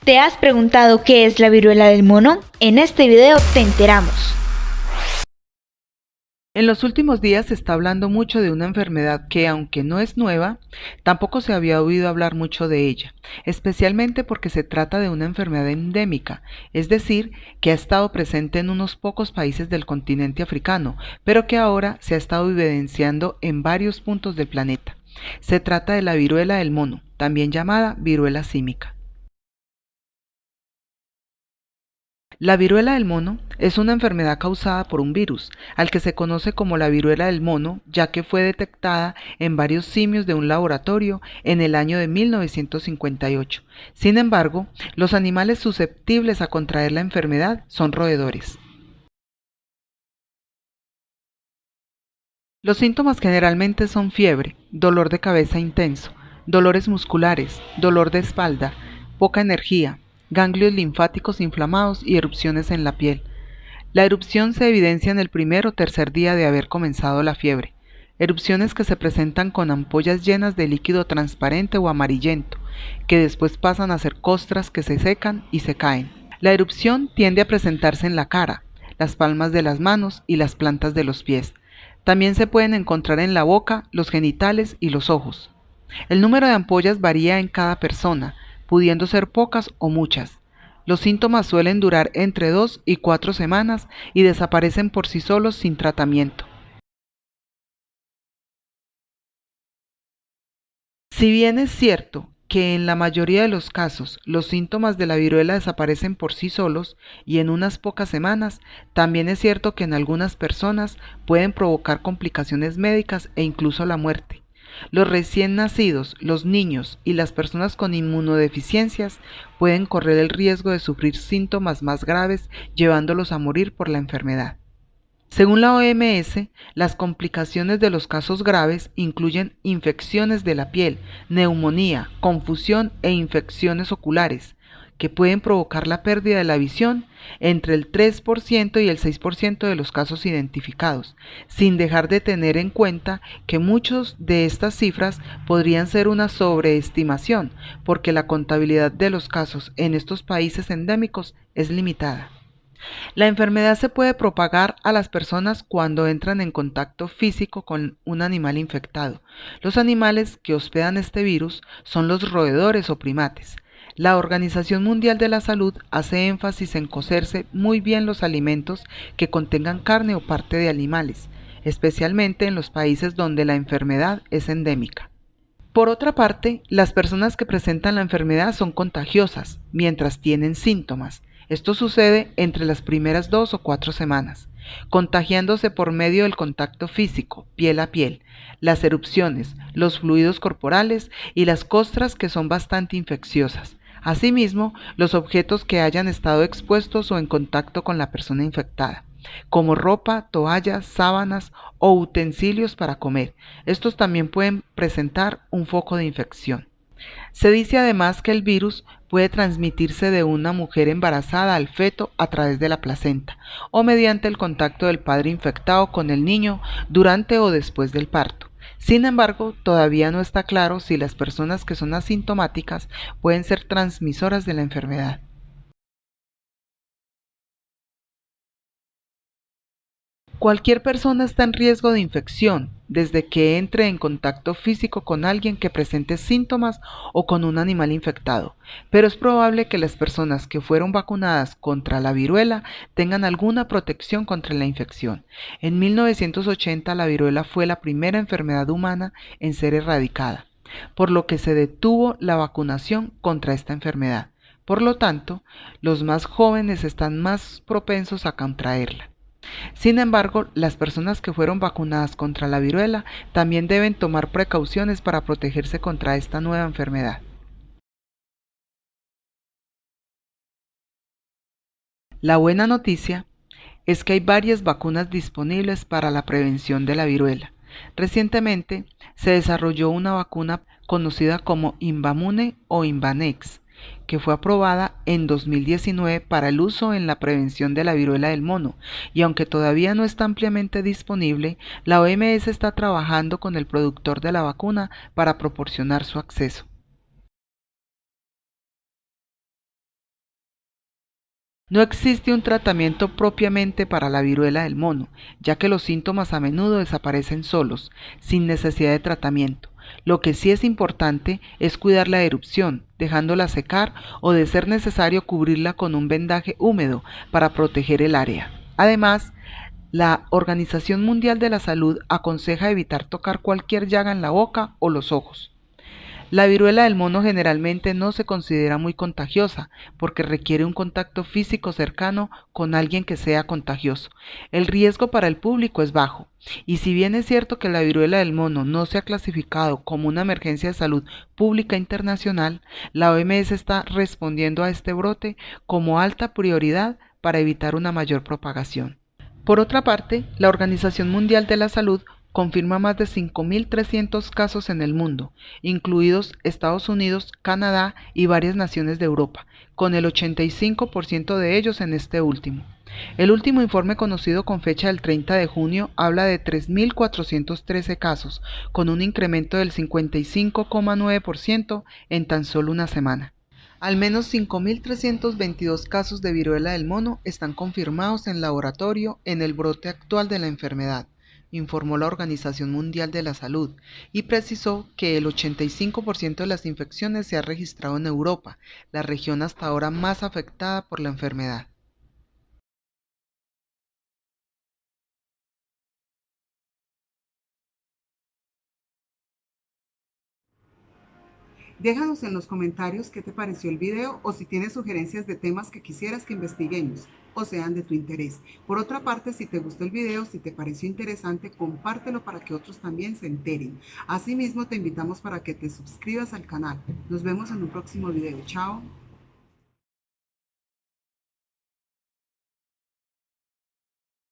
¿Te has preguntado qué es la viruela del mono? En este video te enteramos. En los últimos días se está hablando mucho de una enfermedad que, aunque no es nueva, tampoco se había oído hablar mucho de ella, especialmente porque se trata de una enfermedad endémica, es decir, que ha estado presente en unos pocos países del continente africano, pero que ahora se ha estado evidenciando en varios puntos del planeta. Se trata de la viruela del mono, también llamada viruela símica. La viruela del mono es una enfermedad causada por un virus, al que se conoce como la viruela del mono, ya que fue detectada en varios simios de un laboratorio en el año de 1958. Sin embargo, los animales susceptibles a contraer la enfermedad son roedores. Los síntomas generalmente son fiebre, dolor de cabeza intenso, dolores musculares, dolor de espalda, poca energía, ganglios linfáticos inflamados y erupciones en la piel. La erupción se evidencia en el primer o tercer día de haber comenzado la fiebre. Erupciones que se presentan con ampollas llenas de líquido transparente o amarillento, que después pasan a ser costras que se secan y se caen. La erupción tiende a presentarse en la cara, las palmas de las manos y las plantas de los pies. También se pueden encontrar en la boca, los genitales y los ojos. El número de ampollas varía en cada persona, pudiendo ser pocas o muchas. Los síntomas suelen durar entre 2 y 4 semanas y desaparecen por sí solos sin tratamiento. Si bien es cierto que en la mayoría de los casos los síntomas de la viruela desaparecen por sí solos y en unas pocas semanas, también es cierto que en algunas personas pueden provocar complicaciones médicas e incluso la muerte. Los recién nacidos, los niños y las personas con inmunodeficiencias pueden correr el riesgo de sufrir síntomas más graves, llevándolos a morir por la enfermedad. Según la OMS, las complicaciones de los casos graves incluyen infecciones de la piel, neumonía, confusión e infecciones oculares, que pueden provocar la pérdida de la visión entre el 3% y el 6% de los casos identificados, sin dejar de tener en cuenta que muchas de estas cifras podrían ser una sobreestimación, porque la contabilidad de los casos en estos países endémicos es limitada. La enfermedad se puede propagar a las personas cuando entran en contacto físico con un animal infectado. Los animales que hospedan este virus son los roedores o primates. La Organización Mundial de la Salud hace énfasis en cocerse muy bien los alimentos que contengan carne o parte de animales, especialmente en los países donde la enfermedad es endémica. Por otra parte, las personas que presentan la enfermedad son contagiosas mientras tienen síntomas. Esto sucede entre las primeras 2 o 4 semanas, contagiándose por medio del contacto físico, piel a piel, las erupciones, los fluidos corporales y las costras que son bastante infecciosas. Asimismo, los objetos que hayan estado expuestos o en contacto con la persona infectada, como ropa, toallas, sábanas o utensilios para comer. Estos también pueden presentar un foco de infección. Se dice además que el virus puede transmitirse de una mujer embarazada al feto a través de la placenta o mediante el contacto del padre infectado con el niño durante o después del parto. Sin embargo, todavía no está claro si las personas que son asintomáticas pueden ser transmisoras de la enfermedad. Cualquier persona está en riesgo de infección desde que entre en contacto físico con alguien que presente síntomas o con un animal infectado, pero es probable que las personas que fueron vacunadas contra la viruela tengan alguna protección contra la infección. En 1980 la viruela fue la primera enfermedad humana en ser erradicada, por lo que se detuvo la vacunación contra esta enfermedad. Por lo tanto, los más jóvenes están más propensos a contraerla. Sin embargo, las personas que fueron vacunadas contra la viruela también deben tomar precauciones para protegerse contra esta nueva enfermedad. La buena noticia es que hay varias vacunas disponibles para la prevención de la viruela. Recientemente se desarrolló una vacuna conocida como Invamune o Invanex, que fue aprobada en 2019 para el uso en la prevención de la viruela del mono, y aunque todavía no está ampliamente disponible, la OMS está trabajando con el productor de la vacuna para proporcionar su acceso. No existe un tratamiento propiamente para la viruela del mono, ya que los síntomas a menudo desaparecen solos, sin necesidad de tratamiento. Lo que sí es importante es cuidar la erupción, dejándola secar o de ser necesario cubrirla con un vendaje húmedo para proteger el área. Además, la Organización Mundial de la Salud aconseja evitar tocar cualquier llaga en la boca o los ojos. La viruela del mono generalmente no se considera muy contagiosa porque requiere un contacto físico cercano con alguien que sea contagioso. El riesgo para el público es bajo. Y si bien es cierto que la viruela del mono no se ha clasificado como una emergencia de salud pública internacional, la OMS está respondiendo a este brote como alta prioridad para evitar una mayor propagación. Por otra parte, la Organización Mundial de la Salud confirma más de 5.300 casos en el mundo, incluidos Estados Unidos, Canadá y varias naciones de Europa, con el 85% de ellos en este último. El último informe conocido con fecha del 30 de junio habla de 3.413 casos, con un incremento del 55,9% en tan solo una semana. Al menos 5.322 casos de viruela del mono están confirmados en laboratorio en el brote actual de la enfermedad, informó la Organización Mundial de la Salud, y precisó que el 85% de las infecciones se ha registrado en Europa, la región hasta ahora más afectada por la enfermedad. Déjanos en los comentarios qué te pareció el video o si tienes sugerencias de temas que quisieras que investiguemos o sean de tu interés. Por otra parte, si te gustó el video, si te pareció interesante, compártelo para que otros también se enteren. Asimismo, te invitamos para que te suscribas al canal. Nos vemos en un próximo video. Chao.